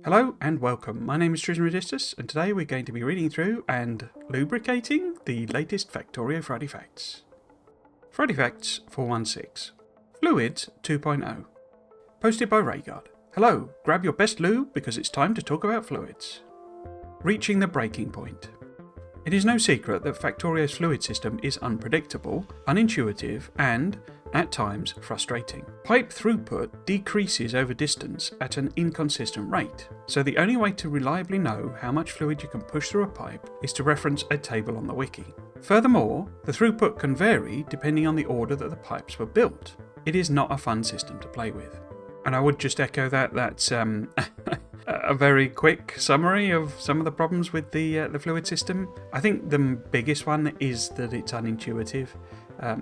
Hello and welcome. My name is Tristan Redistus, and today we're going to be reading through and lubricating the latest Factorio Friday Facts. Friday Facts 416. Fluids 2.0. Posted by Rayguard. Hello, grab your best lube because it's time to talk about fluids. Reaching the breaking point. It is no secret that Factorio's fluid system is unpredictable, unintuitive, and, at times, frustrating. Pipe throughput decreases over distance at an inconsistent rate, so the only way to reliably know how much fluid you can push through a pipe is to reference a table on the wiki. Furthermore, the throughput can vary depending on the order that the pipes were built. It is not a fun system to play with. And I would just echo that's a very quick summary of some of the problems with the fluid system. I think the biggest one is that it's unintuitive.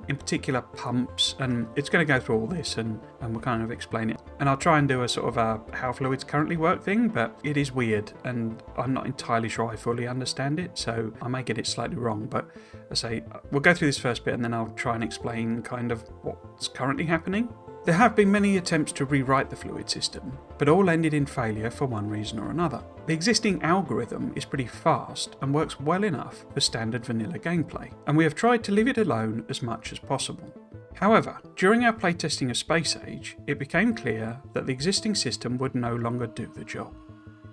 In particular pumps, and it's going to go through all this and we'll kind of explain it. And I'll try and do a sort of a how fluids currently work thing, but it is weird and I'm not entirely sure I fully understand it, so I may get it slightly wrong. But I say we'll go through this first bit and then I'll try and explain kind of what's currently happening. There have been many attempts to rewrite the fluid system, but all ended in failure for one reason or another. The existing algorithm is pretty fast and works well enough for standard vanilla gameplay, and we have tried to leave it alone as much as possible. However, during our playtesting of Space Age, it became clear that the existing system would no longer do the job.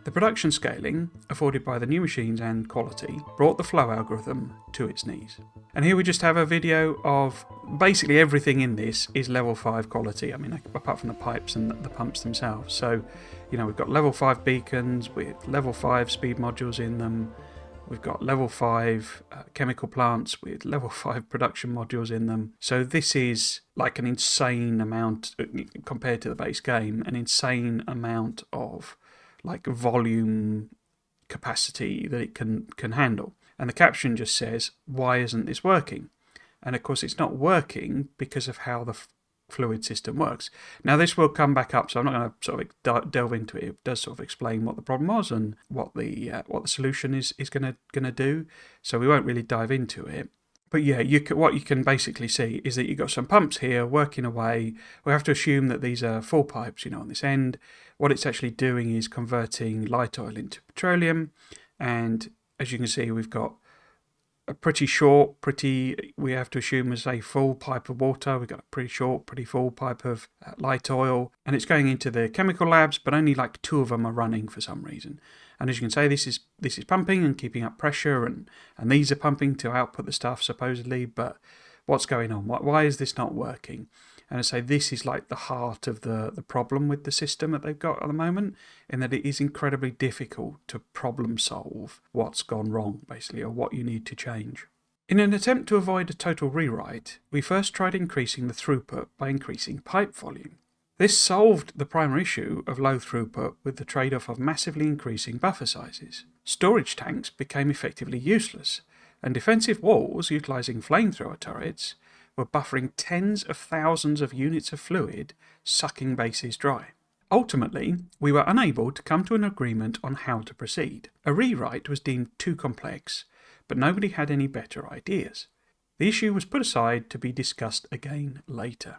The production scaling, afforded by the new machines and quality, brought the flow algorithm to its knees. And here we just have a video of basically everything in this is level 5 quality, I mean apart from the pipes and the pumps themselves. So, we've got level 5 beacons with level 5 speed modules in them, we've got level 5 chemical plants with level 5 production modules in them. So this is like an insane amount, compared to the base game, an insane amount of like volume capacity that it can handle. And the caption just says, why isn't this working? And of course it's not working because of how the fluid system works. Now this will come back up, so I'm not going to sort of delve into it. It does sort of explain what the problem was and what the solution is going to do. So we won't really dive into it. But yeah, what you can basically see is that you've got some pumps here working away. We have to assume that these are full pipes, on this end. What it's actually doing is converting light oil into petroleum. And as you can see, we've got a we have to assume as a full pipe of water. We've got a pretty short, pretty full pipe of light oil. And it's going into the chemical labs, but only like 2 of them are running for some reason. And as you can see, this is pumping and keeping up pressure, and these are pumping to output the stuff supposedly. But what's going on? Why is this not working? And I say this is like the heart of the problem with the system that they've got at the moment, in that it is incredibly difficult to problem solve what's gone wrong, basically, or what you need to change. In an attempt to avoid a total rewrite, we first tried increasing the throughput by increasing pipe volume. This solved the primary issue of low throughput with the trade-off of massively increasing buffer sizes. Storage tanks became effectively useless, and defensive walls utilising flamethrower turrets were buffering tens of thousands of units of fluid, sucking bases dry. Ultimately, we were unable to come to an agreement on how to proceed. A rewrite was deemed too complex, but nobody had any better ideas. The issue was put aside to be discussed again later.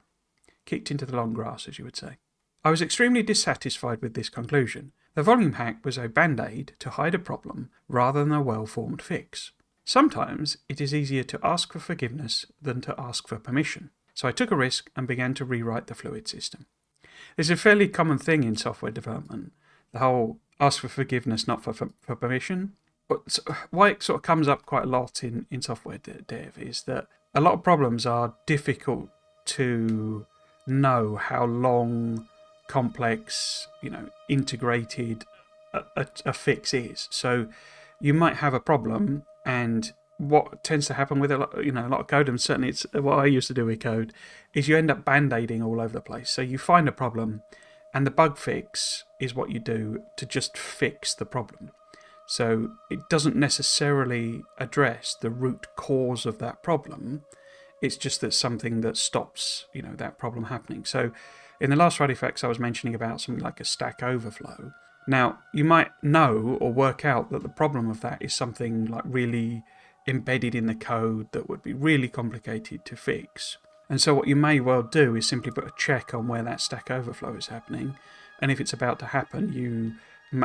Kicked into the long grass, as you would say. I was extremely dissatisfied with this conclusion. The volume hack was a band-aid to hide a problem rather than a well-formed fix. Sometimes it is easier to ask for forgiveness than to ask for permission. So I took a risk and began to rewrite the fluid system. It's a fairly common thing in software development, the whole ask for forgiveness, not for permission. But why it sort of comes up quite a lot in software dev is that a lot of problems are difficult to know how long, complex, integrated a fix is. So you might have a problem, and what tends to happen with a lot of code, and certainly it's what I used to do with code, is you end up band-aiding all over the place. So you find a problem, and the bug fix is what you do to just fix the problem. So it doesn't necessarily address the root cause of that problem. It's just that something that stops, that problem happening. So in the last Friday Facts, I was mentioning about something like a Stack Overflow. Now, you might know or work out that the problem of that is something like really embedded in the code that would be really complicated to fix. And so what you may well do is simply put a check on where that Stack Overflow is happening. And if it's about to happen, you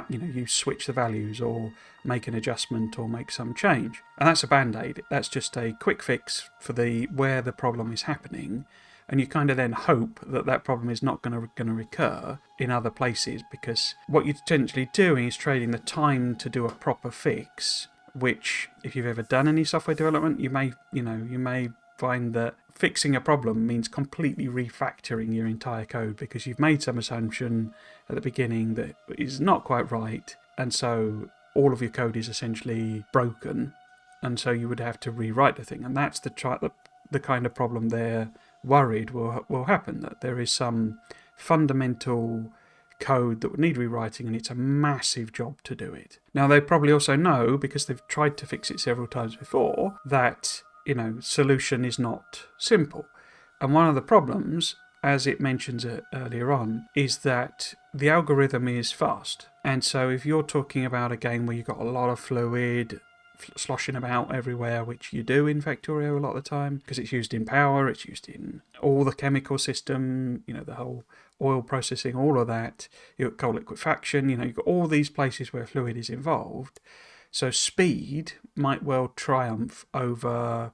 you switch the values or make an adjustment or make some change. And that's a band-aid. That's just a quick fix for where the problem is happening. And you kind of then hope that that problem is not going to recur in other places, because what you're essentially doing is trading the time to do a proper fix, which, if you've ever done any software development, you may find that fixing a problem means completely refactoring your entire code, because you've made some assumption at the beginning that is not quite right, and so all of your code is essentially broken, and so you would have to rewrite the thing. And that's the kind of problem they're worried will happen, that there is some fundamental code that would need rewriting, and it's a massive job to do it. Now, they probably also know, because they've tried to fix it several times before, that solution is not simple. And one of the problems, as it mentions it earlier on, is that the algorithm is fast. And so if you're talking about a game where you've got a lot of fluid sloshing about everywhere, which you do in Factorio a lot of the time, because it's used in power, it's used in all the chemical system, the whole oil processing, all of that. You've got coal liquefaction, you've got all these places where fluid is involved. So speed might well triumph over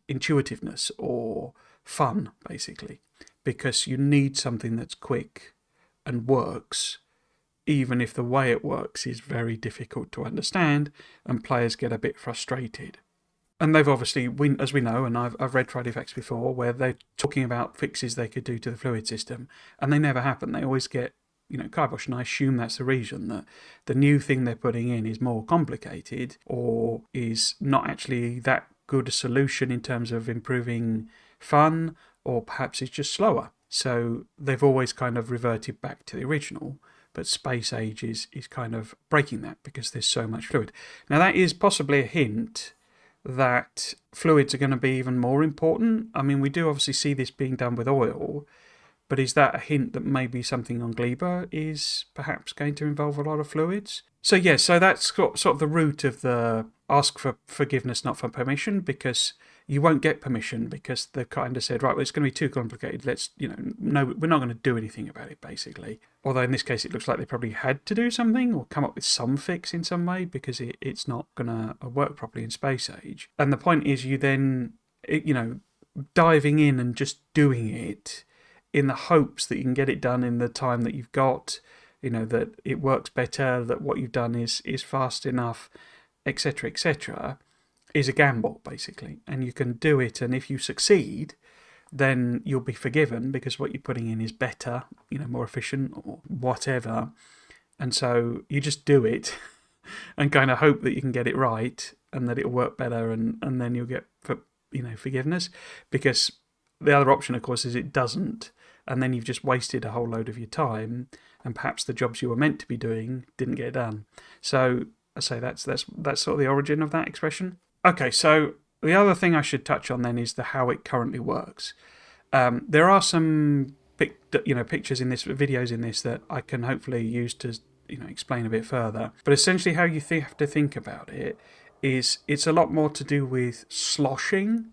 intuitiveness or fun, basically, because you need something that's quick and works, even if the way it works is very difficult to understand and players get a bit frustrated. And they've obviously, as we know, and I've read Friday Facts before, where they're talking about fixes they could do to the fluid system, and they never happen. They always get kibosh, and I assume that's the reason, that the new thing they're putting in is more complicated or is not actually that good a solution in terms of improving fun, or perhaps it's just slower. So they've always kind of reverted back to the original, but Space Age is kind of breaking that because there's so much fluid. Now, that is possibly a hint that fluids are going to be even more important. I mean, we do obviously see this being done with oil, but is that a hint that maybe something on Gleba is perhaps going to involve a lot of fluids? So that's sort of the root of the ask for forgiveness, not for permission, because you won't get permission, because they've kind of said, right, well, it's going to be too complicated. Let's, no, we're not going to do anything about it, basically. Although in this case, it looks like they probably had to do something or come up with some fix in some way, because it's not going to work properly in Space Age. And the point is, you then, diving in and just doing it in the hopes that you can get it done in the time that you've got, that it works better, that what you've done is fast enough, etc., etc., is a gamble, basically. And you can do it, and if you succeed, then you'll be forgiven, because what you're putting in is better, more efficient or whatever. And so you just do it and kind of hope that you can get it right and that it'll work better, and then you'll get forgiveness. Because the other option, of course, is it doesn't, and then you've just wasted a whole load of your time, and perhaps the jobs you were meant to be doing didn't get done. So I say that's sort of the origin of that expression. Okay, so the other thing I should touch on then is how it currently works. There are some pictures in this, videos in this, that I can hopefully use to explain a bit further. But essentially, how you have to think about it is it's a lot more to do with sloshing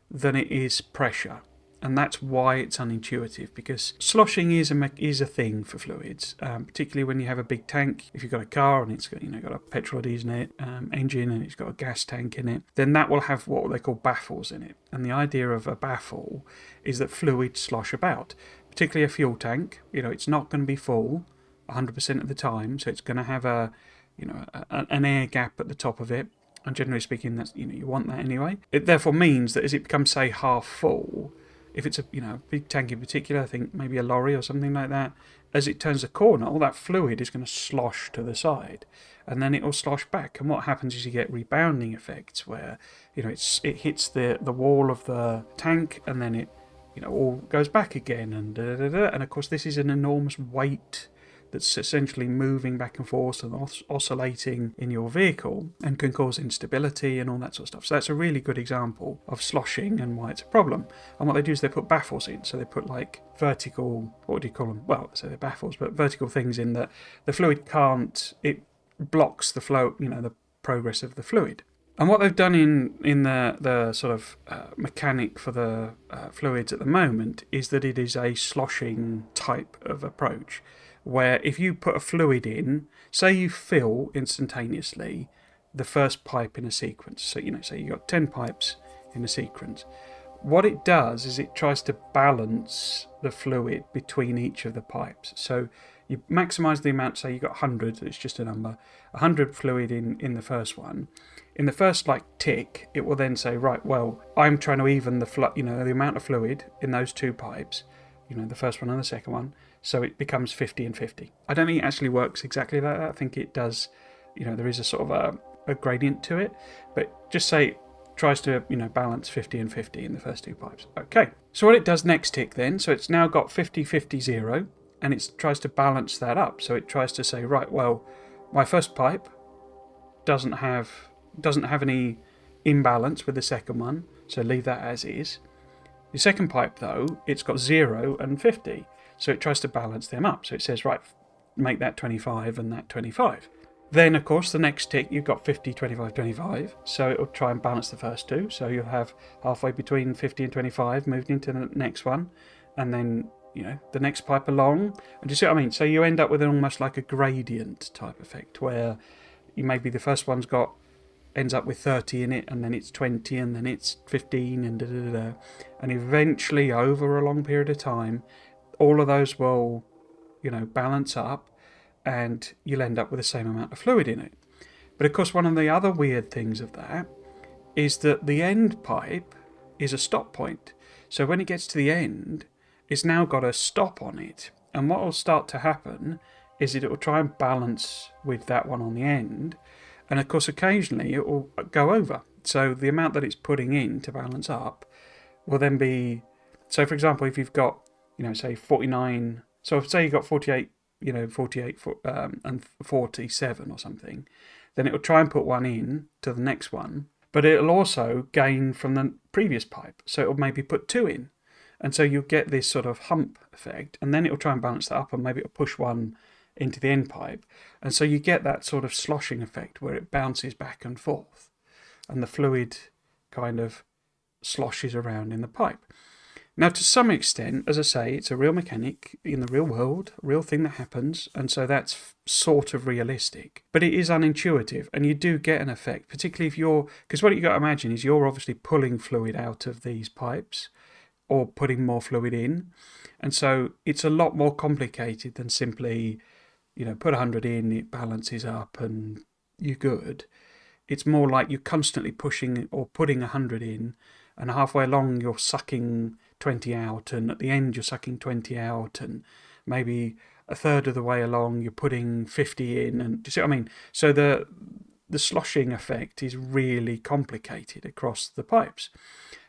than it is pressure. And that's why it's unintuitive, because sloshing is a thing for fluids, particularly when you have a big tank. If you've got a car and it's got got a petrol or diesel in it, engine, and it's got a gas tank in it, then that will have what they call baffles in it. And the idea of a baffle is that fluids slosh about, particularly a fuel tank. It's not going to be full 100% of the time, so it's going to have an air gap at the top of it. And generally speaking, that's you want that anyway. It therefore means that as it becomes, say, half full, if it's a big tank in particular, I think maybe a lorry or something like that, as it turns a corner, all that fluid is going to slosh to the side, and then it will slosh back. And what happens is you get rebounding effects where it hits the wall of the tank, and then it all goes back again, and and of course this is an enormous weight that's essentially moving back and forth and oscillating in your vehicle, and can cause instability and all that sort of stuff. So that's a really good example of sloshing and why it's a problem. And what they do is they put baffles in. So they put vertical, what do you call them? Well, so they're baffles, but vertical things in that the fluid it blocks the flow, the progress of the fluid. And what they've done in the sort of mechanic for the fluids at the moment is that it is a sloshing type of approach, where if you put a fluid in, say you fill instantaneously the first pipe in a sequence. So, say you've got 10 pipes in a sequence. What it does is it tries to balance the fluid between each of the pipes. So you maximise the amount, say you've got 100, it's just a number, 100 fluid in the first one. In the first tick, it will then say, right, well, I'm trying to even the amount of fluid in those two pipes, the first one and the second one, so it becomes 50 and 50. I don't think it actually works exactly like that. I think it does, there is a sort of a gradient to it, but just say tries to balance 50 and 50 in the first two pipes. Okay, so what it does next tick then, so it's now got 50, 50, 0, and it tries to balance that up. So it tries to say, right, well, my first pipe doesn't have any imbalance with the second one, so leave that as is. The second pipe though, it's got 0 and 50, so it tries to balance them up. So it says, right, make that 25 and that 25. Then, of course, the next tick, you've got 50, 25, 25, so it'll try and balance the first two. So you'll have halfway between 50 and 25 moved into the next one, and then, the next pipe along. And do you see what I mean? So you end up with almost like a gradient type effect, where maybe the first one's ends up with 30 in it, and then it's 20, and then it's 15, and da-da-da-da. And eventually, over a long period of time, all of those will, balance up, and you'll end up with the same amount of fluid in it. But of course, one of the other weird things of that is that the end pipe is a stop point. So when it gets to the end, it's now got a stop on it. And what will start to happen is it will try and balance with that one on the end. And of course, occasionally it will go over. So the amount that it's putting in to balance up will then be... So for example, if you've got, say 49... So if say you've got 48 and 47 or something, then it will try and put one in to the next one, but it'll also gain from the previous pipe, so it'll maybe put two in, and so you'll get this sort of hump effect, and then it'll try and balance that up, and maybe it'll push one into the end pipe, and so you get that sort of sloshing effect where it bounces back and forth, and the fluid kind of sloshes around in the pipe. Now, to some extent, as I say, it's a real mechanic in the real world, a real thing that happens, and so that's sort of realistic. But it is unintuitive, and you do get an effect, particularly if because what you've got to imagine is you're obviously pulling fluid out of these pipes, or putting more fluid in, and so it's a lot more complicated than simply, put 100 in, it balances up, and you're good. It's more like you're constantly pushing or putting 100 in, and halfway along you're sucking 20 out, and at the end you're sucking 20 out, and maybe a third of the way along you're putting 50 in, and do you see what I mean? So the sloshing effect is really complicated across the pipes,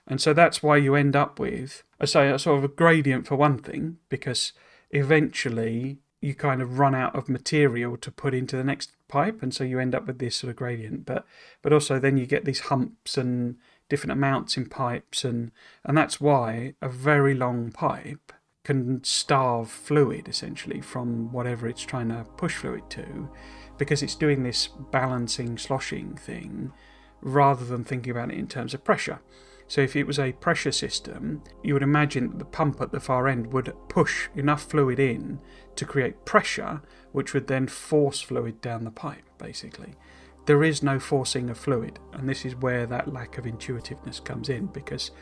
and so that's why you end up with, I say, a sort of a gradient for one thing, because eventually you kind of run out of material to put into the next pipe, and so you end up with this sort of gradient, but also then you get these humps and different amounts in pipes, and that's why a very long pipe can starve fluid essentially from whatever it's trying to push fluid to, because it's doing this balancing, sloshing thing rather than thinking about it in terms of pressure. So if it was a pressure system, you would imagine that the pump at the far end would push enough fluid in to create pressure, which would then force fluid down the pipe, basically. There is no forcing of fluid, and this is where that lack of intuitiveness comes in, because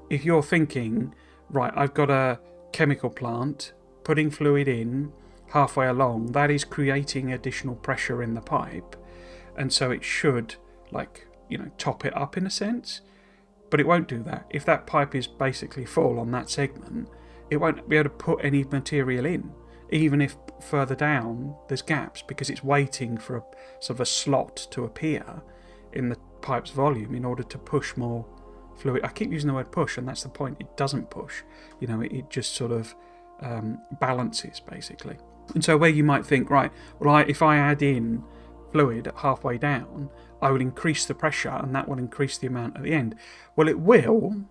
if you're thinking, right, I've got a chemical plant putting fluid in halfway along, that is creating additional pressure in the pipe, and so it should, top it up in a sense, but it won't do that. If that pipe is basically full on that segment, it won't be able to put any material in, even if further down there's gaps, because it's waiting for a sort of a slot to appear in the pipe's volume in order to push more fluid. I keep using the word push, and that's the point. It doesn't push, it just sort of balances, basically. And so where you might think, right, well, if I add in fluid halfway down, I will increase the pressure, and that will increase the amount at the end. Well, it will,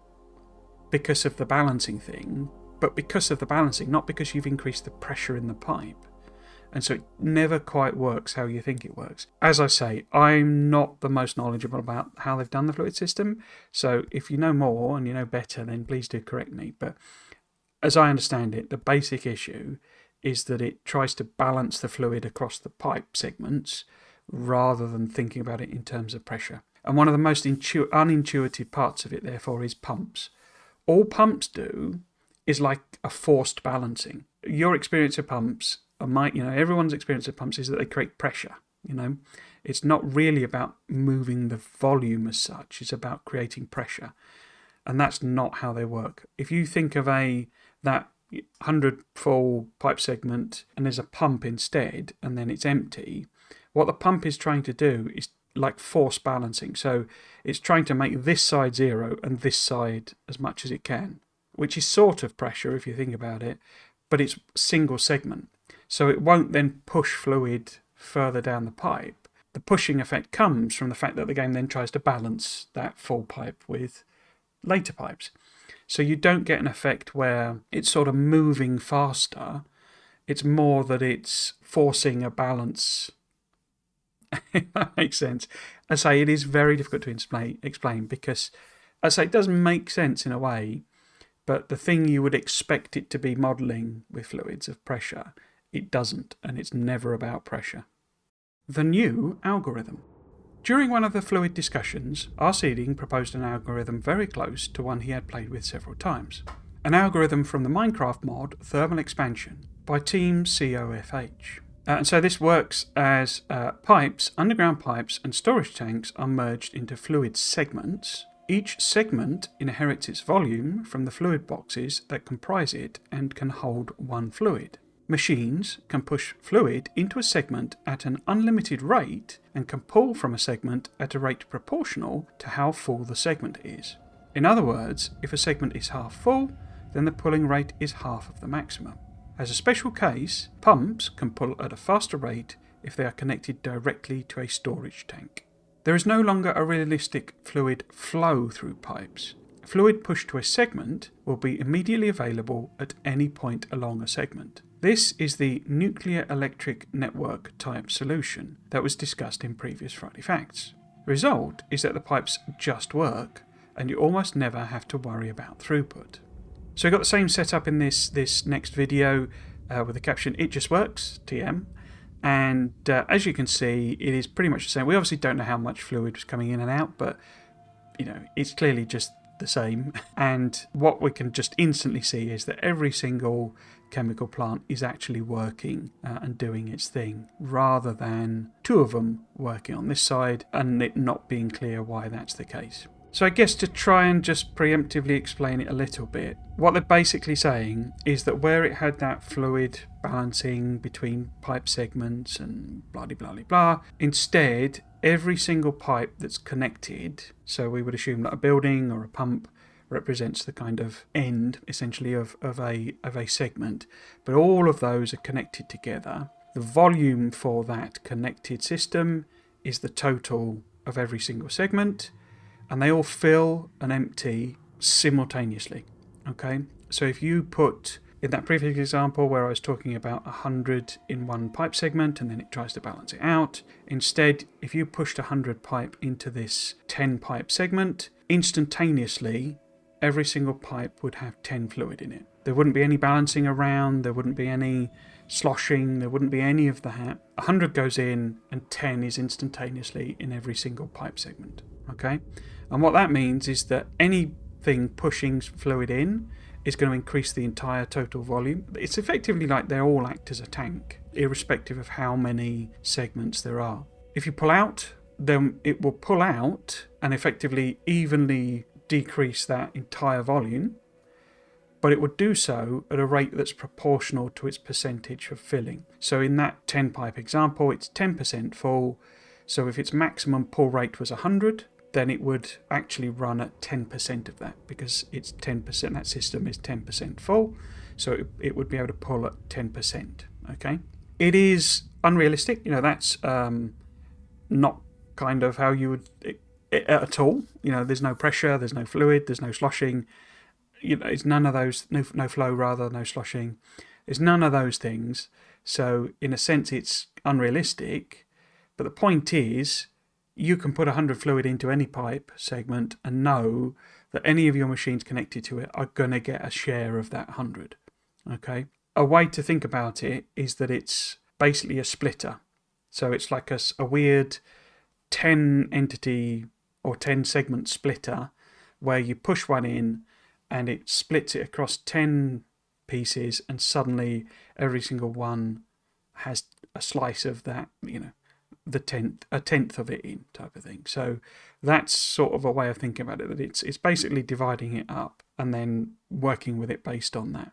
because of the balancing thing, but because of the balancing, not because you've increased the pressure in the pipe. And so it never quite works how you think it works. As I say, I'm not the most knowledgeable about how they've done the fluid system, so if you know more and you know better, then please do correct me. But as I understand it, the basic issue is that it tries to balance the fluid across the pipe segments rather than thinking about it in terms of pressure. And one of the most unintuitive parts of it, therefore, is pumps. All pumps do is like a forced balancing. Your experience of pumps, everyone's experience of pumps is that they create pressure. It's not really about moving the volume as such. It's about creating pressure. And that's not how they work. If you think of that 100 full pipe segment and there's a pump instead, and then it's empty, what the pump is trying to do is like force balancing. So it's trying to make this side 0 and this side as much as it can, which is sort of pressure if you think about it, but it's single segment. So it won't then push fluid further down the pipe. The pushing effect comes from the fact that the game then tries to balance that full pipe with later pipes. So you don't get an effect where it's sort of moving faster. It's more that it's forcing a balance. If that makes sense. I say it is very difficult to explain because, I say, it does make sense in a way, but the thing you would expect it to be modelling with fluids of pressure, it doesn't, and it's never about pressure. The new algorithm. During one of the fluid discussions, R. Seeding proposed an algorithm very close to one he had played with several times. An algorithm from the Minecraft mod Thermal Expansion by Team COFH. And so this works as pipes, underground pipes and storage tanks are merged into fluid segments. Each segment inherits its volume from the fluid boxes that comprise it and can hold one fluid. Machines can push fluid into a segment at an unlimited rate and can pull from a segment at a rate proportional to how full the segment is. In other words, if a segment is half full, then the pulling rate is half of the maximum. As a special case, pumps can pull at a faster rate if they are connected directly to a storage tank. There is no longer a realistic fluid flow through pipes. Fluid pushed to a segment will be immediately available at any point along a segment. This is the nuclear electric network type solution that was discussed in previous Friday Facts. The result is that the pipes just work and you almost never have to worry about throughput. So we've got the same setup in this next video with the caption "It just works, TM." And as you can see, it is pretty much the same. We obviously don't know how much fluid was coming in and out, but it's clearly just the same. And what we can just instantly see is that every single chemical plant is actually working and doing its thing, rather than two of them working on this side and it not being clear why that's the case. So I guess to try and just preemptively explain it a little bit, what they're basically saying is that where it had that fluid balancing between pipe segments and blah blah blah blah, instead every single pipe that's connected, so we would assume that a building or a pump represents the kind of end essentially of a segment, but all of those are connected together. The volume for that connected system is the total of every single segment, and they all fill and empty simultaneously. Okay, so if you put, in that previous example where I was talking about 100 in one pipe segment and then it tries to balance it out, instead if you pushed 100 pipe into this 10 pipe segment, instantaneously every single pipe would have 10 fluid in it. There wouldn't be any balancing around, there wouldn't be any sloshing, there wouldn't be any of that. 100 goes in and 10 is instantaneously in every single pipe segment. Okay, and what that means is that anything pushing fluid in is going to increase the entire total volume. It's effectively like they all act as a tank, irrespective of how many segments there are. If you pull out, then it will pull out and effectively evenly decrease that entire volume, but it would do so at a rate that's proportional to its percentage of filling. So in that 10 pipe example, it's 10% full. So if its maximum pull rate was 100, then it would actually run at 10% of that, because it's 10%, that system is 10% full, so it would be able to pull at 10%. Okay, it is unrealistic, that's not kind of how you would at all. There's no pressure, there's no fluid, there's no sloshing, it's none of those, no flow rather, no sloshing, it's none of those things. So in a sense it's unrealistic, but the point is, you can put 100 fluid into any pipe segment and know that any of your machines connected to it are going to get a share of that 100. Okay, a way to think about it is that it's basically a splitter. So it's like a weird 10 entity or 10 segment splitter where you push one in and it splits it across 10 pieces, and suddenly every single one has a slice of that, a tenth of it in, type of thing. So that's sort of a way of thinking about it, that it's basically dividing it up and then working with it based on that.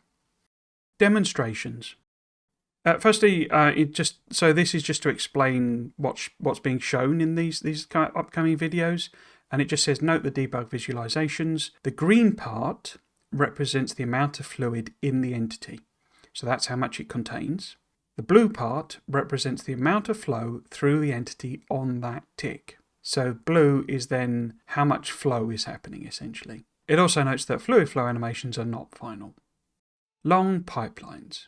Demonstrations. Firstly, this is just to explain what's being shown in these kind of upcoming videos, and it just says note the debug visualizations. The green part represents the amount of fluid in the entity, so that's how much it contains. The blue part represents the amount of flow through the entity on that tick. So blue is then how much flow is happening, essentially. It also notes that fluid flow animations are not final. Long pipelines.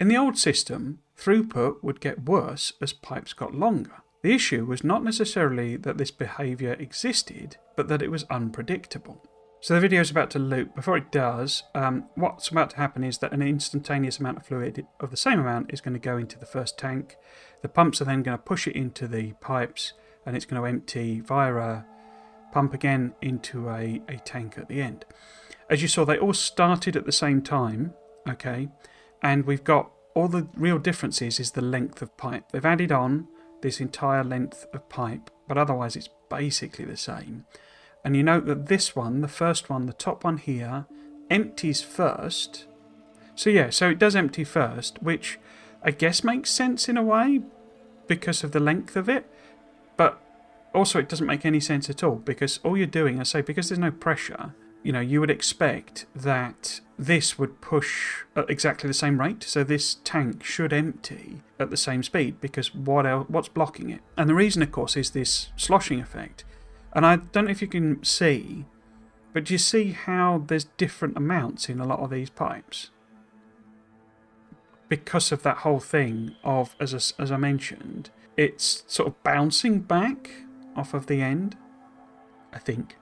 In the old system, throughput would get worse as pipes got longer. The issue was not necessarily that this behaviour existed, but that it was unpredictable. So the video is about to loop. Before it does, what's about to happen is that an instantaneous amount of fluid of the same amount is going to go into the first tank. The pumps are then going to push it into the pipes, and it's going to empty via a pump again into a tank at the end. As you saw, they all started at the same time, okay? And we've got all the real differences is the length of pipe. They've added on this entire length of pipe, but otherwise it's basically the same. And you note that this one, the first one, the top one here, empties first. So it does empty first, which I guess makes sense in a way because of the length of it. But also it doesn't make any sense at all, because all you're doing, because there's no pressure, you would expect that this would push at exactly the same rate. So this tank should empty at the same speed, because what's blocking it? And the reason, of course, is this sloshing effect. And I don't know if you can see, but do you see how there's different amounts in a lot of these pipes? Because of that whole thing of, as I mentioned, it's sort of bouncing back off of the end, I think.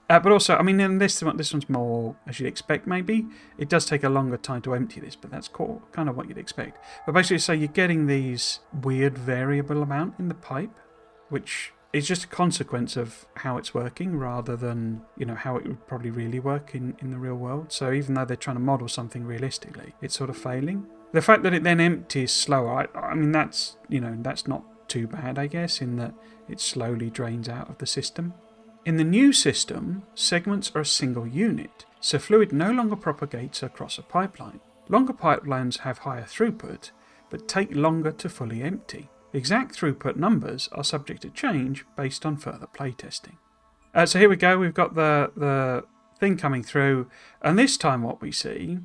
But also, in this one's more, as you'd expect, maybe. It does take a longer time to empty this, but that's kind of what you'd expect. But basically, so you're getting these weird variable amount in the pipe, which is just a consequence of how it's working rather than, how it would probably really work in the real world. So even though they're trying to model something realistically, it's sort of failing. The fact that it then empties slower, that's not too bad, I guess, in that it slowly drains out of the system. In the new system, segments are a single unit, so fluid no longer propagates across a pipeline. Longer pipelines have higher throughput, but take longer to fully empty. Exact throughput numbers are subject to change based on further playtesting. So here we go, we've got the thing coming through, and this time what we see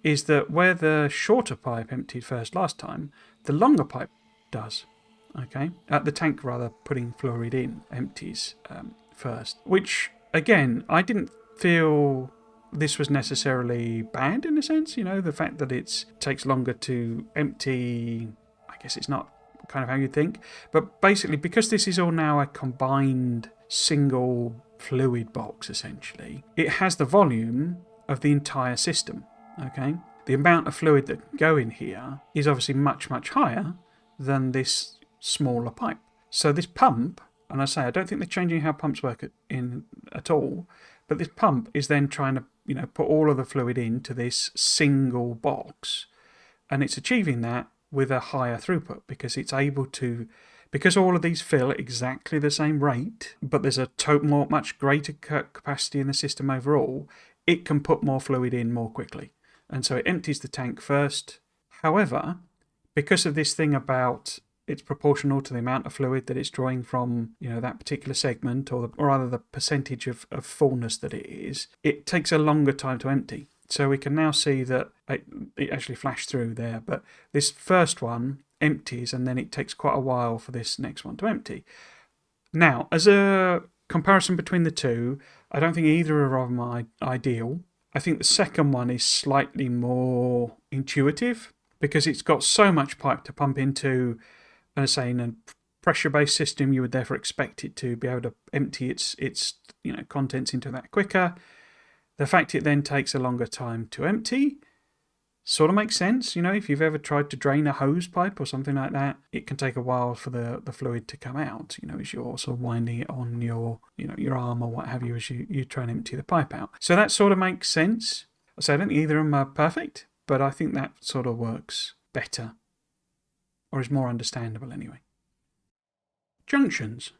is that where the shorter pipe emptied first last time, the longer pipe does. Okay, the tank rather putting fluid in empties first, which again I didn't feel this was necessarily bad in a sense. The fact that it takes longer to empty, I guess it's not kind of how you think, but basically because this is all now a combined single fluid box, essentially it has the volume of the entire system. Okay, the amount of fluid that can go in here is obviously much higher than this smaller pipe. So this pump, and I don't think they're changing how pumps work at all, but this pump is then trying to put all of the fluid into this single box, and it's achieving that with a higher throughput because it's able to, because all of these fill at exactly the same rate, but there's a much greater capacity in the system overall, it can put more fluid in more quickly. And so it empties the tank first. However, because of this thing about it's proportional to the amount of fluid that it's drawing from that particular segment, or rather the percentage of fullness that it is, it takes a longer time to empty. So we can now see that it actually flashed through there, but this first one empties and then it takes quite a while for this next one to empty. Now, as a comparison between the two, I don't think either are of them ideal. I think the second one is slightly more intuitive because it's got so much pipe to pump into, and I say in a pressure-based system, you would therefore expect it to be able to empty its contents into that quicker. The fact it then takes a longer time to empty Sort of makes sense, if you've ever tried to drain a hose pipe or something like that, it can take a while for the fluid to come out, as you're sort of winding it on your arm or what have you as you try and empty the pipe out. So that sort of makes sense. So I don't think either of them are perfect, but I think that sort of works better, or is more understandable anyway. Junctions.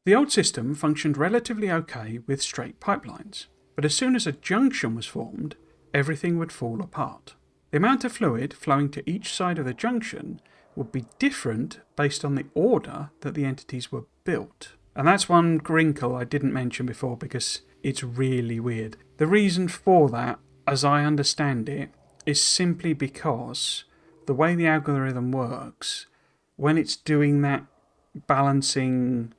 The old system functioned relatively okay with straight pipelines, but as soon as a junction was formed, everything would fall apart. The amount of fluid flowing to each side of the junction would be different based on the order that the entities were built. And that's one wrinkle I didn't mention before because it's really weird. The reason for that, as I understand it, is simply because the way the algorithm works, when it's doing that balancing,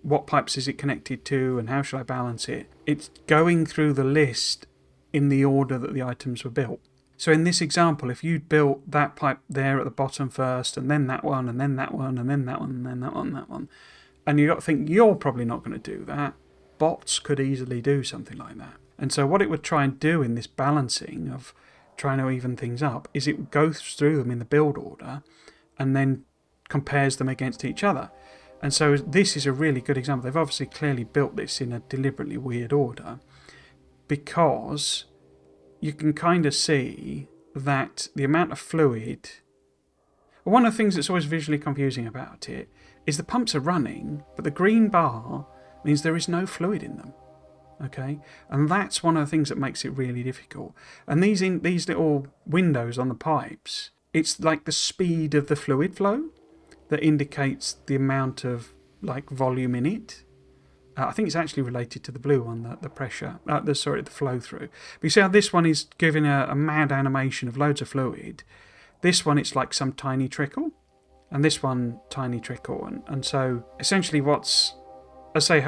what pipes is it connected to and how should I balance it, it's going through the list in the order that the items were built. So in this example, if you'd built that pipe there at the bottom first, and then that one, and then that one, and then that one, and then that one, and that one, and you've got to think you're probably not going to do that, bots could easily do something like that. And so what it would try and do in this balancing of trying to even things up is it goes through them in the build order and then compares them against each other. And so this is a really good example. They've obviously clearly built this in a deliberately weird order, because you can kind of see that the amount of fluid... One of the things that's always visually confusing about it is the pumps are running, but the green bar means there is no fluid in them. Okay? And that's one of the things that makes it really difficult. And these little windows on the pipes, it's like the speed of the fluid flow that indicates the amount of volume in it. I think it's actually related to the blue one, the pressure, the flow through. But you see how this one is giving a mad animation of loads of fluid. This one, it's like some tiny trickle, and this one, tiny trickle. And so essentially how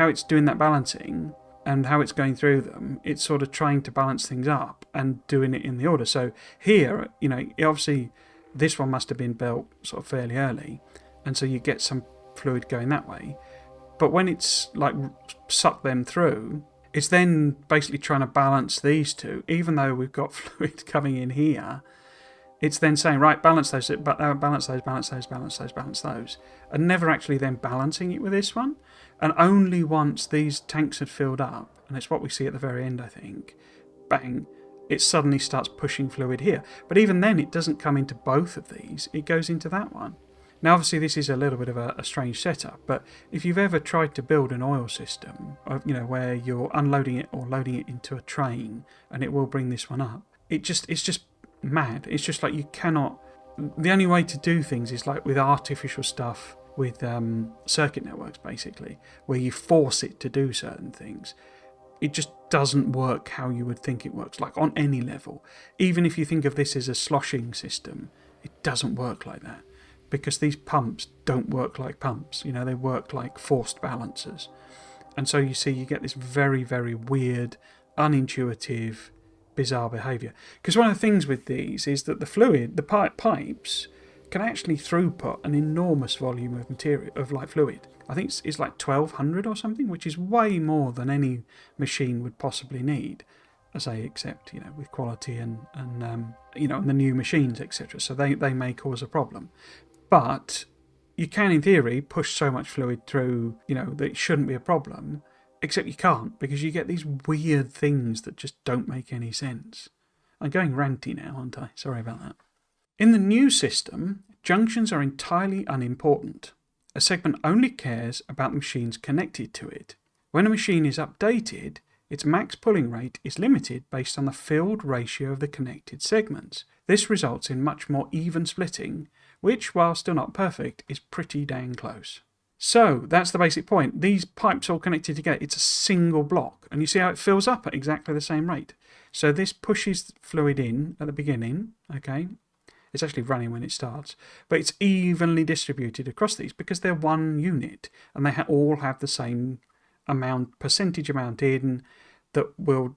it's doing that balancing and how it's going through them, it's sort of trying to balance things up and doing it in the order. So here, obviously this one must have been built sort of fairly early, and so you get some fluid going that way. But when it's sucked them through, it's then basically trying to balance these two. Even though we've got fluid coming in here, it's then saying, right, balance those, balance those, balance those, balance those, balance those. And never actually then balancing it with this one. And only once these tanks had filled up, and it's what we see at the very end, I think, bang, it suddenly starts pushing fluid here. But even then, it doesn't come into both of these. It goes into that one. Now, obviously, this is a little bit of a strange setup, but if you've ever tried to build an oil system, where you're unloading it or loading it into a train, and it will bring this one up, it's just mad. It's just like you cannot... The only way to do things is like with artificial stuff, with circuit networks, basically, where you force it to do certain things. It just doesn't work how you would think it works, like on any level. Even if you think of this as a sloshing system, it doesn't work like that. Because these pumps don't work like pumps. They work like forced balancers. And so you see you get this very, very weird, unintuitive, bizarre behaviour. Because one of the things with these is that the pipes, can actually throughput an enormous volume of material, of fluid. I think it's like 1,200 or something, which is way more than any machine would possibly need. I say, except, with quality and the new machines, etc. So they may cause a problem. But you can, in theory, push so much fluid through, that it shouldn't be a problem, except you can't, because you get these weird things that just don't make any sense. I'm going ranty now, aren't I? Sorry about that. In the new system, junctions are entirely unimportant. A segment only cares about the machines connected to it. When a machine is updated, its max pulling rate is limited based on the filled ratio of the connected segments. This results in much more even splitting, which, while still not perfect, is pretty dang close. So, that's the basic point. These pipes all connected together. It's a single block. And you see how it fills up at exactly the same rate. So this pushes fluid in at the beginning, okay? It's actually running when it starts. But it's evenly distributed across these because they're one unit. And they all have the same percentage amount in that will,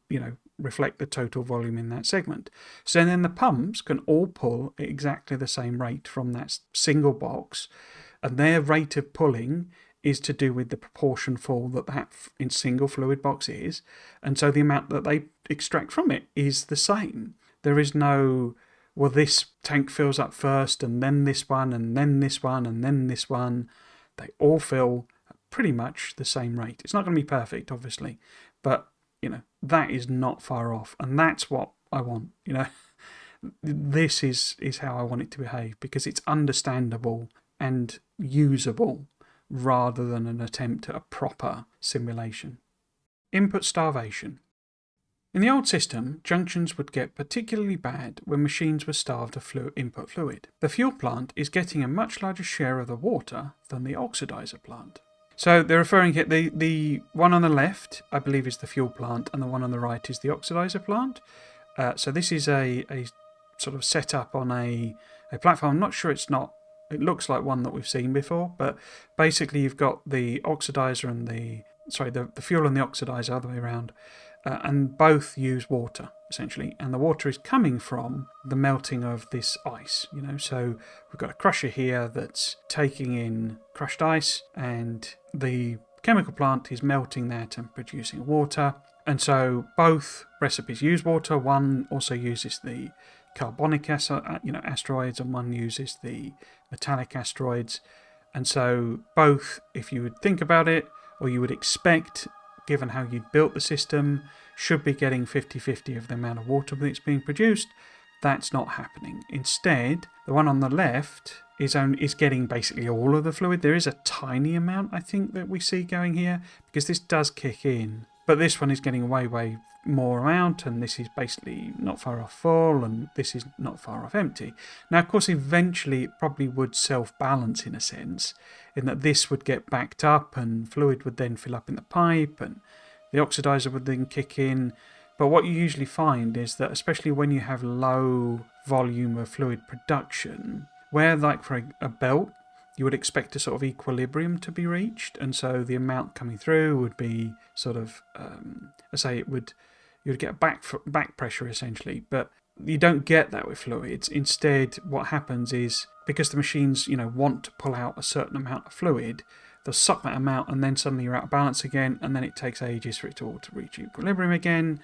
reflect the total volume in that segment. So then the pumps can all pull at exactly the same rate from that single box, and their rate of pulling is to do with the proportion full that in single fluid box is, and so the amount that they extract from it is the same. There is no, well, this tank fills up first, and then this one, and then this one, and then this one. They all fill at pretty much the same rate. It's not going to be perfect, obviously, but, that is not far off. And that's what I want, This is how I want it to behave, because it's understandable and usable rather than an attempt at a proper simulation. Input starvation. In the old system, junctions would get particularly bad when machines were starved of input fluid. The fuel plant is getting a much larger share of the water than the oxidizer plant. So they're referring here, the one on the left, I believe, is the fuel plant, and the one on the right is the oxidizer plant. So this is a sort of setup on a platform. I'm not sure it looks like one that we've seen before, but basically you've got the oxidizer and the fuel and the oxidizer, other way around. And both use water, essentially. And the water is coming from the melting of this ice, So we've got a crusher here that's taking in crushed ice, and the chemical plant is melting that and producing water. And so both recipes use water. One also uses the carbonic asteroids, and one uses the metallic asteroids. And so both, if you would think about it, or you would expect, given how you'd built the system, should be getting 50-50 of the amount of water that's being produced. That's not happening. Instead, the one on the left is getting basically all of the fluid. There is a tiny amount, I think, that we see going here, because this does kick in. But this one is getting way more amount, and this is basically not far off full, and this is not far off empty. Now, of course, eventually it probably would self-balance in a sense, in that this would get backed up and fluid would then fill up in the pipe, and the oxidizer would then kick in. But what you usually find is that, especially when you have low volume of fluid production, where, like for a belt, you would expect a sort of equilibrium to be reached, and so the amount coming through would be sort of, you would get back pressure essentially, but you don't get that with fluids. Instead, what happens is, because the machines, want to pull out a certain amount of fluid, they'll suck that amount, and then suddenly you're out of balance again, and then it takes ages for it to reach equilibrium again.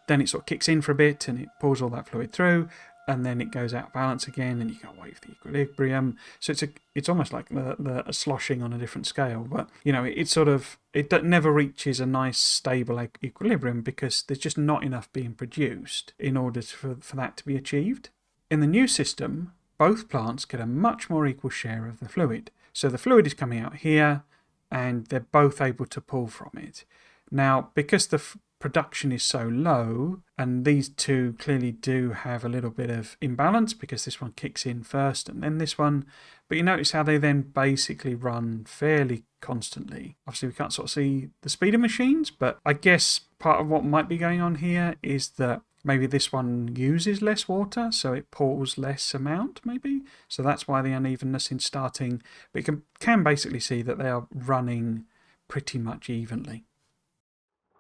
Then it sort of kicks in for a bit, and it pulls all that fluid through, and then it goes out of balance again, and you go away for the equilibrium. So it's almost like the sloshing on a different scale, but it never reaches a nice stable equilibrium, because there's just not enough being produced in order for that to be achieved. In the new system, both plants get a much more equal share of the fluid. So the fluid is coming out here, and they're both able to pull from it. Now, because the production is so low, and these two clearly do have a little bit of imbalance, because this one kicks in first and then this one, but you notice how they then basically run fairly constantly. Obviously we can't sort of see the speed of machines, but I guess part of what might be going on here is that maybe this one uses less water, so it pulls less amount, maybe. So that's why the unevenness in starting. But you can basically see that they are running pretty much evenly.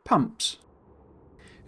Pumps.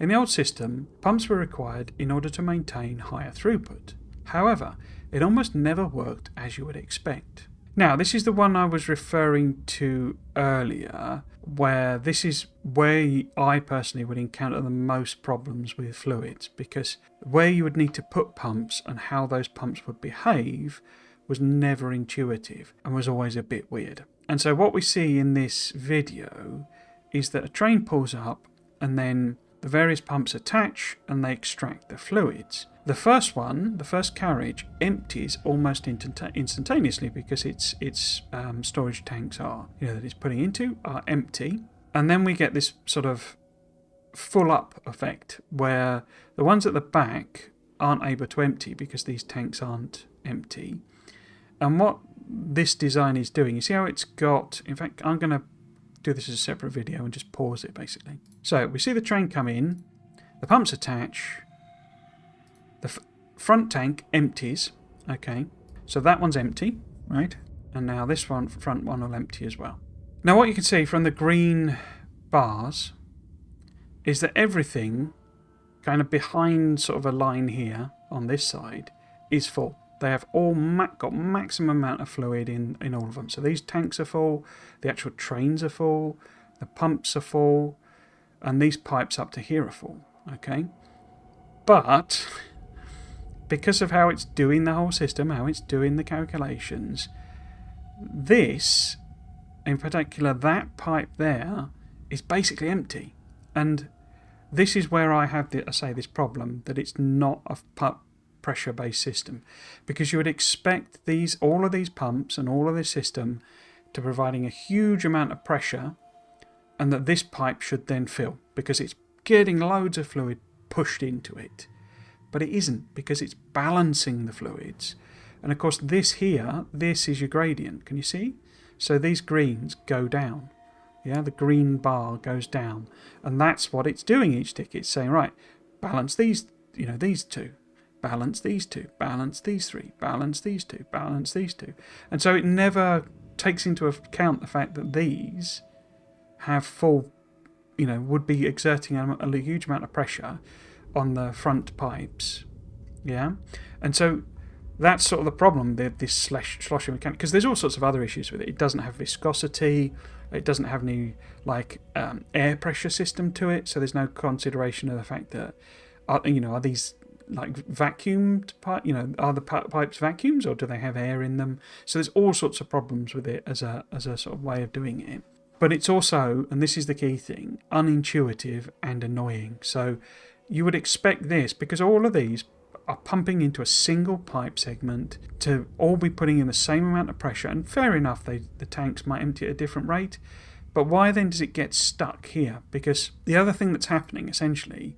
In the old system, pumps were required in order to maintain higher throughput. However, it almost never worked as you would expect. Now, this is the one I was referring to earlier, where this is where I personally would encounter the most problems with fluids, because where you would need to put pumps and how those pumps would behave was never intuitive and was always a bit weird. And so what we see in this video is that a train pulls up, and then the various pumps attach and they extract the fluids. The first one, the first carriage, empties almost instantaneously, because its storage tanks that it's putting into are empty. And then we get this sort of full up effect where the ones at the back aren't able to empty because these tanks aren't empty. And what this design is doing, you see how it's got, in fact, I'm going to do this as a separate video and just pause it basically. So we see the train come in, the pumps attach, the front tank empties, okay, so that one's empty, right, and now this front one will empty as well. Now what you can see from the green bars is that everything kind of behind sort of a line here on this side is full. They have all got maximum amount of fluid in all of them. So these tanks are full, the actual trains are full, the pumps are full, and these pipes up to here are full, okay? But because of how it's doing the whole system, how it's doing the calculations, this, in particular, that pipe there, is basically empty. And this is where I have, this problem, that it's not a pressure-based system. Because you would expect all of these pumps and all of this system to providing a huge amount of pressure, and that this pipe should then fill, because it's getting loads of fluid pushed into it. But it isn't, because it's balancing the fluids. And of course this here, this is your gradient. Can you see? So these greens go down. Yeah, the green bar goes down. And that's what it's doing each tick. It's saying, right, balance these, these two. Balance these two. Balance these three. Balance these two. Balance these two. And so it never takes into account the fact that these have full, would be exerting a huge amount of pressure on the front pipes. Yeah? And so that's sort of the problem, this sloshing mechanic, because there's all sorts of other issues with it. It doesn't have viscosity, it doesn't have any air pressure system to it, so there's no consideration of the fact that are these vacuumed pipe, are the pipes vacuums, or do they have air in them? So there's all sorts of problems with it as a sort of way of doing it. But it's also, and this is the key thing, unintuitive and annoying. So you would expect this, because all of these are pumping into a single pipe segment, to all be putting in the same amount of pressure. And fair enough, the tanks might empty at a different rate. But why then does it get stuck here? Because the other thing that's happening essentially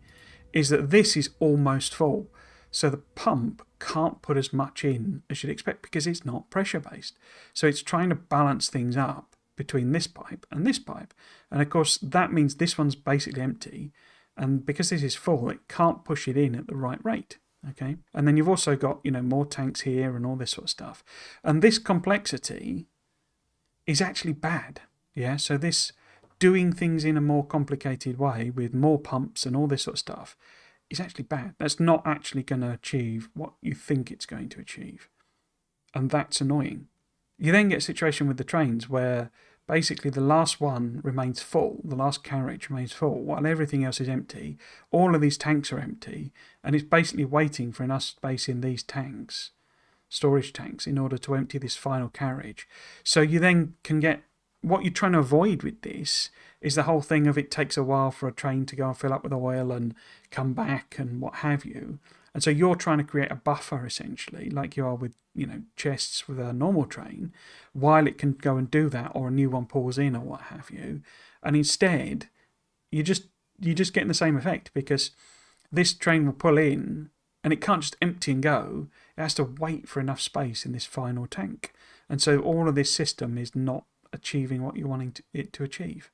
is that this is almost full. So the pump can't put as much in as you'd expect, because it's not pressure based. So it's trying to balance things up between this pipe and this pipe. And of course that means this one's basically empty. And because this is full, it can't push it in at the right rate. Okay, and then you've also got, more tanks here and all this sort of stuff. And this complexity is actually bad. Yeah, so this doing things in a more complicated way with more pumps and all this sort of stuff is actually bad. That's not actually going to achieve what you think it's going to achieve. And that's annoying. You then get a situation with the trains where basically the last one remains full, the last carriage remains full, while everything else is empty. All of these tanks are empty, and it's basically waiting for enough space in these tanks, storage tanks, in order to empty this final carriage. So you then can get, what you're trying to avoid with this is the whole thing of it takes a while for a train to go and fill up with oil and come back and what have you. And so you're trying to create a buffer, essentially, like you are with, chests with a normal train, while it can go and do that, or a new one pulls in, or what have you. And instead, you're just getting the same effect, because this train will pull in, and it can't just empty and go. It has to wait for enough space in this final tank. And so all of this system is not achieving what you're wanting it to achieve.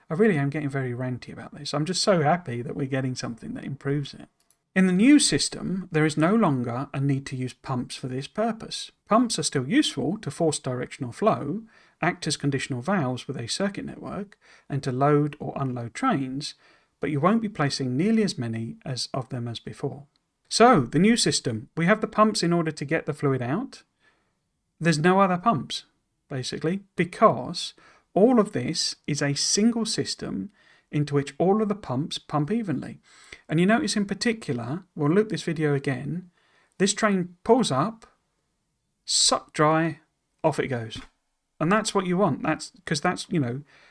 I really am getting very ranty about this. I'm just so happy that we're getting something that improves it. In the new system, there is no longer a need to use pumps for this purpose. Pumps are still useful to force directional flow, act as conditional valves with a circuit network, and to load or unload trains, but you won't be placing nearly as many of them as before. So, the new system, we have the pumps in order to get the fluid out. There's no other pumps, basically, because all of this is a single system into which all of the pumps pump evenly. And you notice in particular, we'll loop this video again, this train pulls up, suck dry, off it goes. And that's what you want. That's because that's,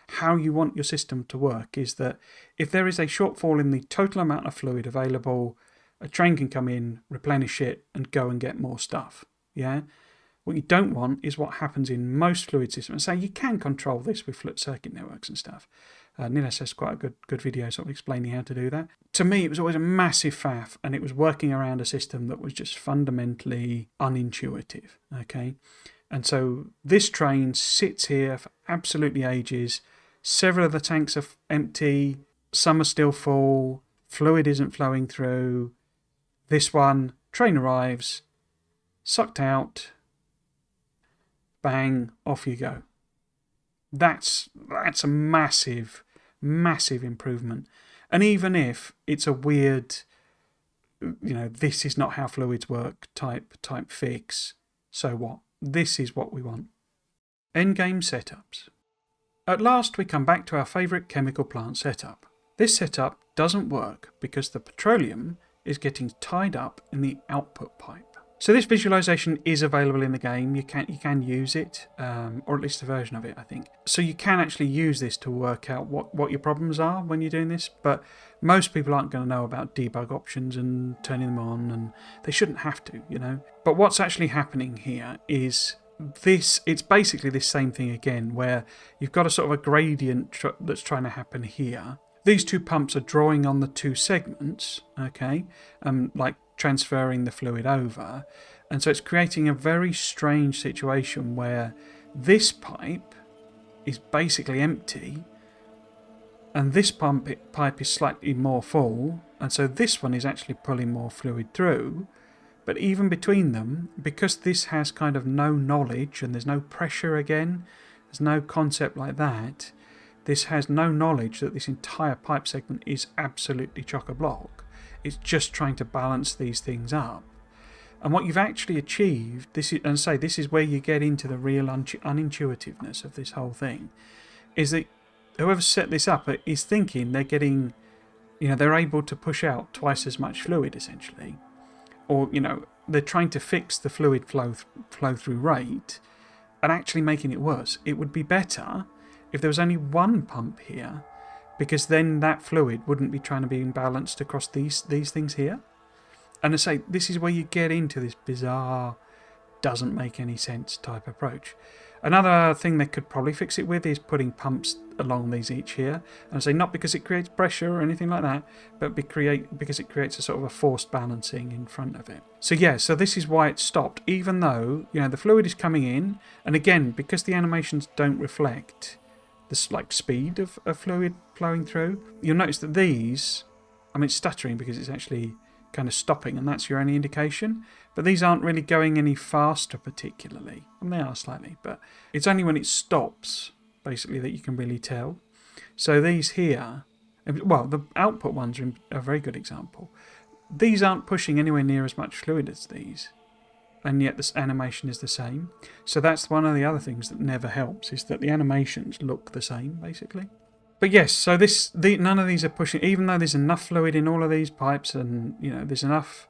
how you want your system to work, is that if there is a shortfall in the total amount of fluid available, a train can come in, replenish it, and go and get more stuff. Yeah? What you don't want is what happens in most fluid systems. So you can control this with flip circuit networks and stuff. Nilas has quite a good video sort of explaining how to do that. To me, it was always a massive faff, and it was working around a system that was just fundamentally unintuitive. Okay? And so this train sits here for absolutely ages. Several of the tanks are empty. Some are still full. Fluid isn't flowing through. This one, train arrives, sucked out, bang, off you go. That's a massive improvement. And even if it's a weird, this is not how fluids work type fix, so what? This is what we want. Endgame Setups. At last we come back to our favourite chemical plant setup. This setup doesn't work because the petroleum is getting tied up in the output pipe. So this visualization is available in the game. You can use it, or at least a version of it, I think. So you can actually use this to work out what your problems are when you're doing this, but most people aren't going to know about debug options and turning them on, and they shouldn't have to, you know. But what's actually happening here is this, it's basically this same thing again, where you've got a sort of a gradient that's trying to happen here. These two pumps are drawing on the two segments, okay, like transferring the fluid over, and so it's creating a very strange situation where this pipe is basically empty and this pipe is slightly more full, and so this one is actually pulling more fluid through. But even between them, because this has kind of no knowledge and there's no pressure again, there's no concept like that, this has no knowledge that this entire pipe segment is absolutely chock-a-block. It's just trying to balance these things up. And what you've actually achieved, this is where you get into the real unintuitiveness of this whole thing, is that whoever set this up is thinking they're getting, they're able to push out twice as much fluid essentially. Or, they're trying to fix the fluid flow through rate and actually making it worse. It would be better if there was only one pump here, because then that fluid wouldn't be trying to be imbalanced across these things here. And I say, this is where you get into this bizarre, doesn't make any sense type approach. Another thing they could probably fix it with is putting pumps along these each here. And I say, not because it creates pressure or anything like that, but because it creates a sort of a forced balancing in front of it. So yeah, so this is why it stopped, even though, the fluid is coming in. And again, because the animations don't reflect this speed of fluid flowing through, you'll notice that these, it's stuttering because it's actually kind of stopping, and that's your only indication. But these aren't really going any faster particularly. They are slightly, but it's only when it stops basically that you can really tell. So these here, well, the output ones are a very good example. These aren't pushing anywhere near as much fluid as these, and yet this animation is the same. So that's one of the other things that never helps, is that the animations look the same basically. But yes, so none of these are pushing, even though there's enough fluid in all of these pipes, and there's enough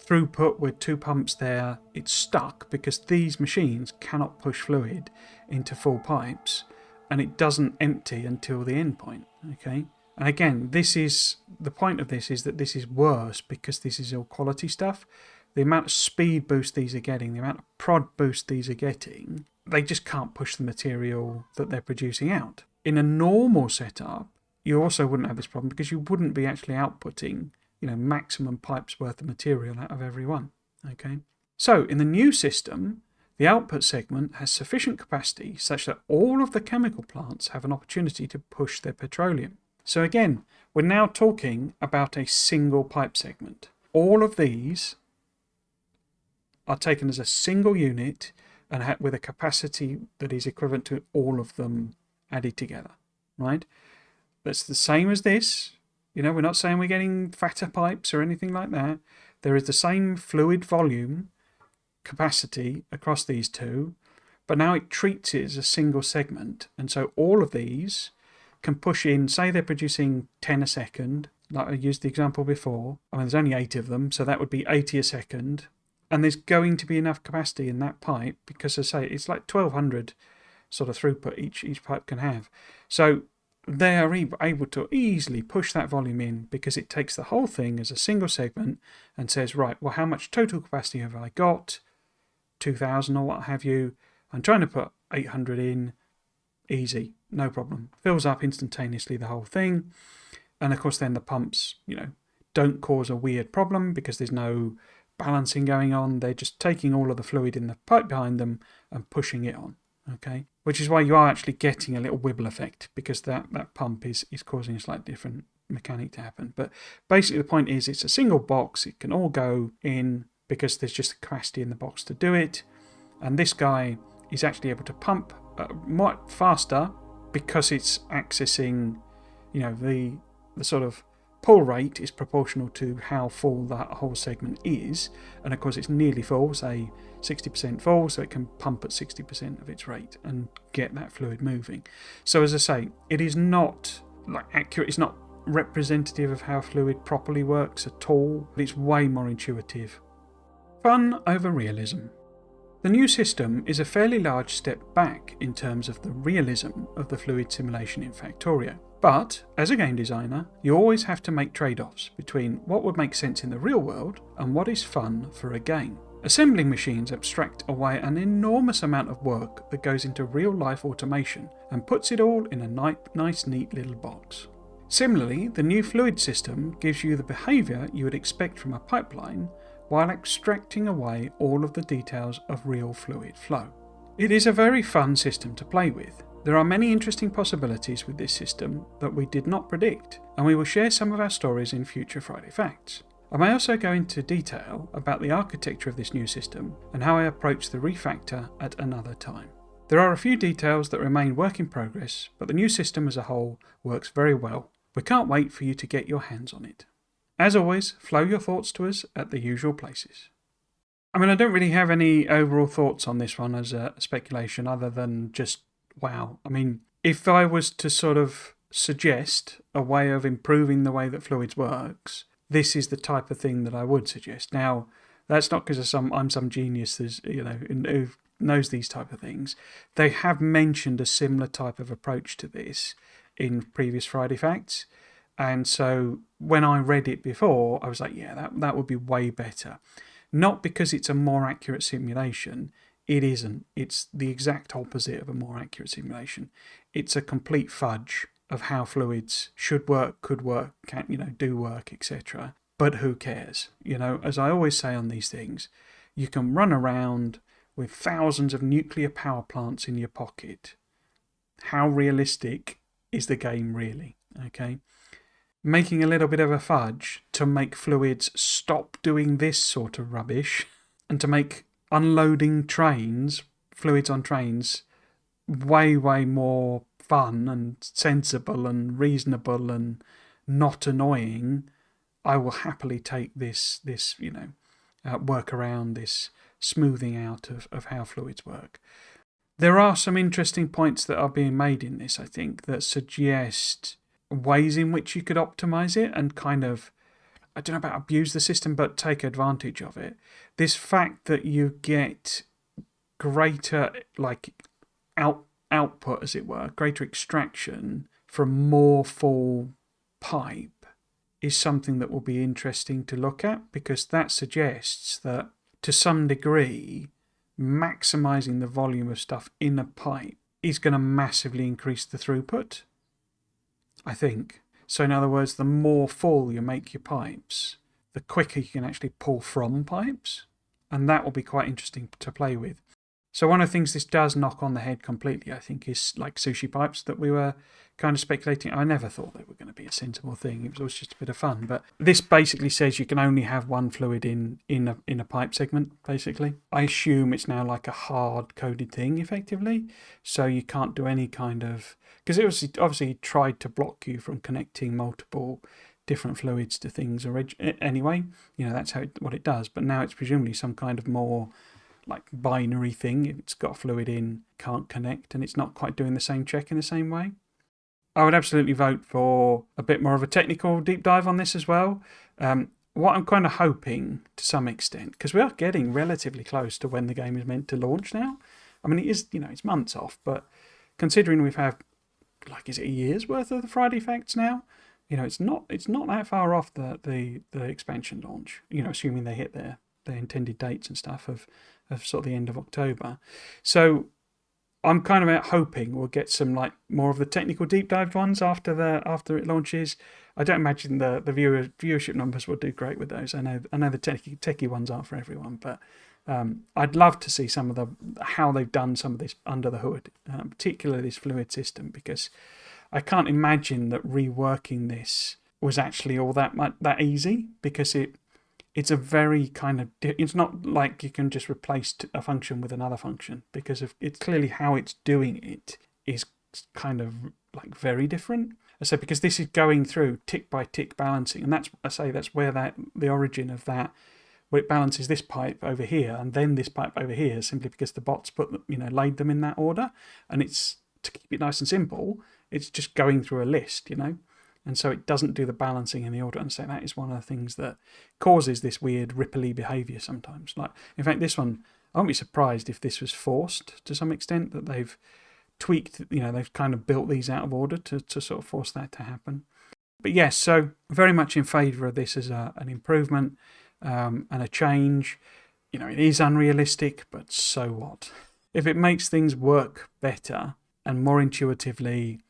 throughput with two pumps there, it's stuck because these machines cannot push fluid into full pipes, and it doesn't empty until the end point. Okay, and again, the point of this is that this is worse because this is all quality stuff. The amount of speed boost these are getting, the amount of prod boost these are getting, they just can't push the material that they're producing out. In a normal setup, you also wouldn't have this problem because you wouldn't be actually outputting, maximum pipes worth of material out of every one. Okay. So in the new system, the output segment has sufficient capacity such that all of the chemical plants have an opportunity to push their petroleum. So again, we're now talking about a single pipe segment. All of these are taken as a single unit and with a capacity that is equivalent to all of them added together, right? That's the same as this. We're not saying we're getting fatter pipes or anything like that. There is the same fluid volume capacity across these two, but now it treats it as a single segment. And so all of these can push in, say they're producing 10 a second, like I used the example before. There's only 8 of them, so that would be 80 a second. And there's going to be enough capacity in that pipe because, as I say, it's like 1200 sort of throughput each pipe can have. So they are able to easily push that volume in because it takes the whole thing as a single segment and says, right, well, how much total capacity have I got? 2000 or what have you. I'm trying to put 800 in. Easy, no problem. Fills up instantaneously the whole thing. And of course then the pumps, don't cause a weird problem because there's no balancing going on. They're just taking all of the fluid in the pipe behind them and pushing it on. Okay, which is why you are actually getting a little wibble effect because that pump is causing a slightly different mechanic to happen. But basically the point is it's a single box. It can all go in because there's just capacity in the box to do it. And this guy is actually able to pump much faster because it's accessing, the sort of pull rate is proportional to how full that whole segment is. And of course it's nearly full, say 60% full, so it can pump at 60% of its rate and get that fluid moving. So as I say, it is not accurate, it's not representative of how fluid properly works at all, but it's way more intuitive. Fun over realism. The new system is a fairly large step back in terms of the realism of the fluid simulation in Factorio. But, as a game designer, you always have to make trade-offs between what would make sense in the real world and what is fun for a game. Assembling machines abstract away an enormous amount of work that goes into real-life automation and puts it all in a nice neat little box. Similarly, the new fluid system gives you the behaviour you would expect from a pipeline while extracting away all of the details of real fluid flow. It is a very fun system to play with. There are many interesting possibilities with this system that we did not predict, and we will share some of our stories in future Friday Facts. I may also go into detail about the architecture of this new system and how I approach the refactor at another time. There are a few details that remain work in progress, but the new system as a whole works very well. We can't wait for you to get your hands on it. As always, flow your thoughts to us at the usual places. I don't really have any overall thoughts on this one as a speculation other than just, wow. If I was to sort of suggest a way of improving the way that fluids works, this is the type of thing that I would suggest. Now, that's not because I'm some genius who knows these type of things. They have mentioned a similar type of approach to this in previous Friday Facts. And so when I read it before, I was like, yeah, that would be way better. Not because it's a more accurate simulation. It isn't. It's the exact opposite of a more accurate simulation. It's a complete fudge of how fluids should work, could work, can, do work, etc. But who cares? As I always say on these things, you can run around with thousands of nuclear power plants in your pocket. How realistic is the game really? Okay. Making a little bit of a fudge to make fluids stop doing this sort of rubbish and to make unloading fluids on trains, way, way more fun and sensible and reasonable and not annoying, I will happily take this work around, this smoothing out of how fluids work. There are some interesting points that are being made in this, I think, that suggest ways in which you could optimize it and kind of, I don't know about abuse the system, but take advantage of it. This fact that you get greater output, as it were, greater extraction from more full pipe is something that will be interesting to look at, because that suggests that to some degree maximizing the volume of stuff in a pipe is going to massively increase the throughput, I think. So in other words, the more full you make your pipes, the quicker you can actually pull from pipes. And that will be quite interesting to play with. So one of the things this does knock on the head completely, I think, is like sushi pipes that we were kind of speculating. I never thought they were going to be a sensible thing. It was always just a bit of fun. But this basically says you can only have one fluid in a pipe segment, basically. I assume it's now like a hard-coded thing, effectively. So you can't do any kind of... Because it was obviously tried to block you from connecting multiple different fluids to things anyway. That's what it does. But now it's presumably some kind of more like binary thing. If it's got a fluid in, can't connect, and it's not quite doing the same check in the same way. I would absolutely vote for a bit more of a technical deep dive on this as well. What I'm kind of hoping to some extent, because we are getting relatively close to when the game is meant to launch now. It is, it's months off, but considering we've had, is it a year's worth of the Friday Facts now? It's not that far off the expansion launch, assuming they hit their intended dates and stuff of sort of the end of October. So I'm kind of out hoping we'll get some more of the technical deep dive ones after it launches. I don't imagine the viewership numbers will do great with those. I know the techie ones aren't for everyone, but I'd love to see some of how they've done some of this under the hood, particularly this fluid system, because I can't imagine that reworking this was actually all that easy, because it's a very kind of... It's not like you can just replace a function with another function, because it's clearly how it's doing it is kind of very different. So because this is going through tick by tick balancing, and that's where the origin of that, where it balances this pipe over here and then this pipe over here, simply because the bots laid them in that order, and it's to keep it nice and simple. It's just going through a list, And so it doesn't do the balancing in the order. And so that is one of the things that causes this weird ripply behavior sometimes. Like, in fact, this one, I won't be surprised if this was forced to some extent, that they've tweaked, they've kind of built these out of order to sort of force that to happen. But yes, so very much in favour of this as an improvement and a change. It is unrealistic, but so what? If it makes things work better and more intuitively,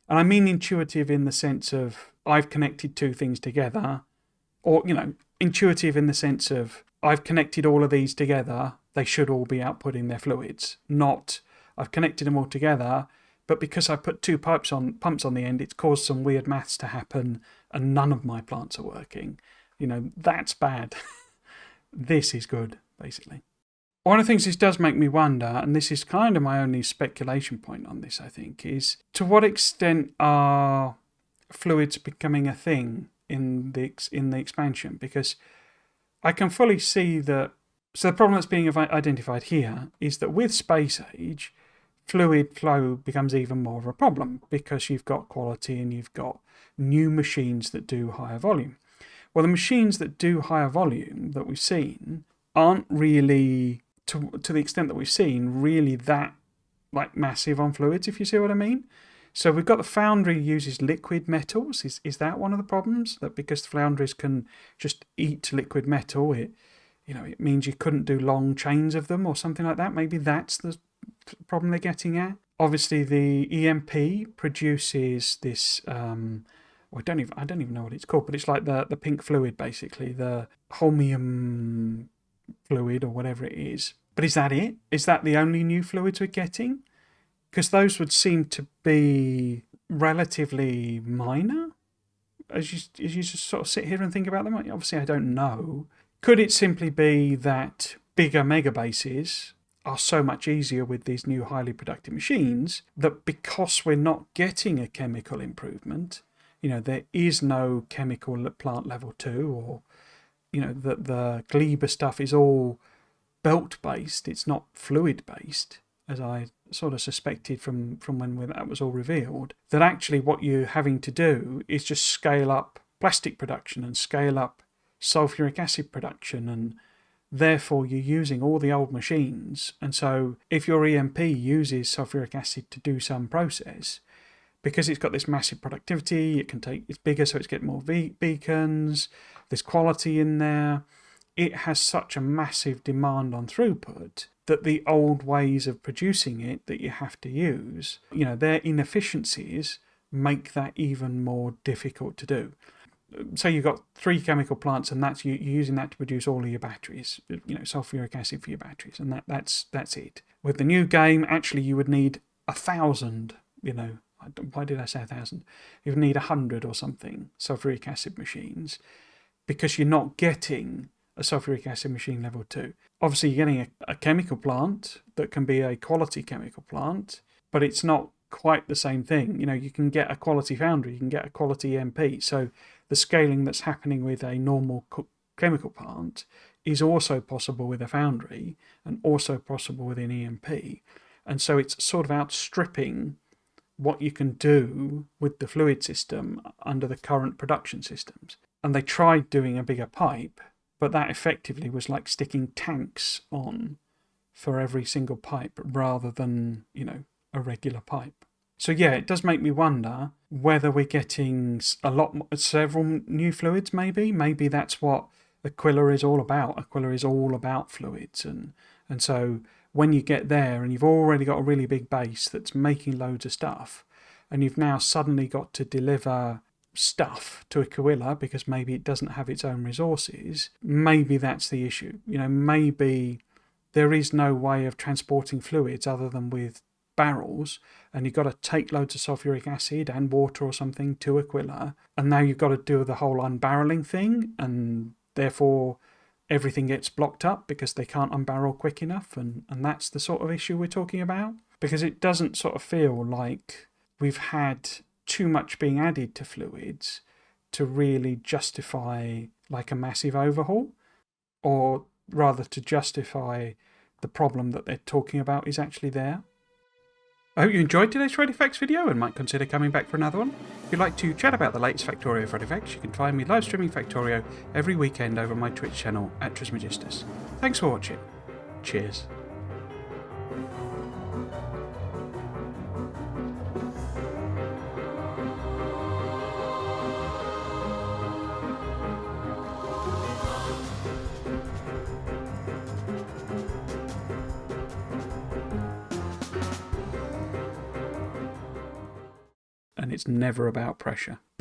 and I mean intuitive in the sense of I've connected two things together, or, intuitive in the sense of I've connected all of these together, they should all be outputting their fluids, not I've connected them all together, but because I put two pumps on the end, it's caused some weird maths to happen and none of my plants are working. That's bad. This is good, basically. One of the things this does make me wonder, and this is kind of my only speculation point on this, I think, is to what extent are fluids becoming a thing in the expansion? Because I can fully see that. So the problem that's being identified here is that with Space Age, fluid flow becomes even more of a problem because you've got quality and you've got new machines that do higher volume. Well, the machines that do higher volume that we've seen aren't really, to the extent that we've seen, really that massive on fluids, if you see what I mean. So we've got the foundry uses liquid metals. Is that one of the problems? That because the foundries can just eat liquid metal, it means you couldn't do long chains of them or something like that. Maybe that's the problem they're getting at. Obviously, the EMP produces this. I don't even know what it's called, but it's like the pink fluid, basically, the holmium fluid or whatever it is. But is that it? Is that the only new fluids we're getting? Because those would seem to be relatively minor as you just sort of sit here and think about them. Obviously, I don't know. Could it simply be that bigger megabases are so much easier with these new highly productive machines that because we're not getting a chemical improvement, there is no chemical at plant level 2, or that the Gleba stuff is all belt based, it's not fluid based, as I sort of suspected from when that was all revealed, that actually what you're having to do is just scale up plastic production and scale up sulfuric acid production, and therefore you're using all the old machines. And so if your EMP uses sulfuric acid to do some process, because it's got this massive productivity, it's bigger, so it's getting more beacons, there's quality in there, it has such a massive demand on throughput that the old ways of producing it that you have to use, their inefficiencies make that even more difficult to do. So you've got 3 chemical plants, and that's you're using that to produce all of your batteries, sulfuric acid for your batteries, and that's it. With the new game, actually you would need 1,000, why did I say 1,000? You would need 100 or something sulfuric acid machines, because you're not getting a sulfuric acid machine level 2. Obviously you're getting a chemical plant that can be a quality chemical plant, but it's not quite the same thing. You can get a quality foundry, you can get a quality EMP. So the scaling that's happening with a normal chemical plant is also possible with a foundry and also possible with an EMP. And so it's sort of outstripping what you can do with the fluid system under the current production systems. And they tried doing a bigger pipe, but that effectively was like sticking tanks on for every single pipe rather than, a regular pipe. So yeah, it does make me wonder whether we're getting several new fluids, maybe. Maybe that's what Aquila is all about. Aquila is all about fluids. And so when you get there and you've already got a really big base that's making loads of stuff, and you've now suddenly got to deliver stuff to Aquila because maybe it doesn't have its own resources, maybe that's the issue. Maybe there is no way of transporting fluids other than with barrels, and you've got to take loads of sulfuric acid and water or something to Aquila, and now you've got to do the whole unbarreling thing, and therefore everything gets blocked up because they can't unbarrel quick enough, and that's the sort of issue we're talking about. Because it doesn't sort of feel like we've had too much being added to fluids to really justify like a massive overhaul, or rather to justify the problem that they're talking about is actually there. I hope you enjoyed today's Friday Facts video and might consider coming back for another one. If you'd like to chat about the latest Factorio Friday Facts, you can find me live streaming Factorio every weekend over my Twitch channel at Trismegistus. Thanks for watching. Cheers. And it's never about pressure.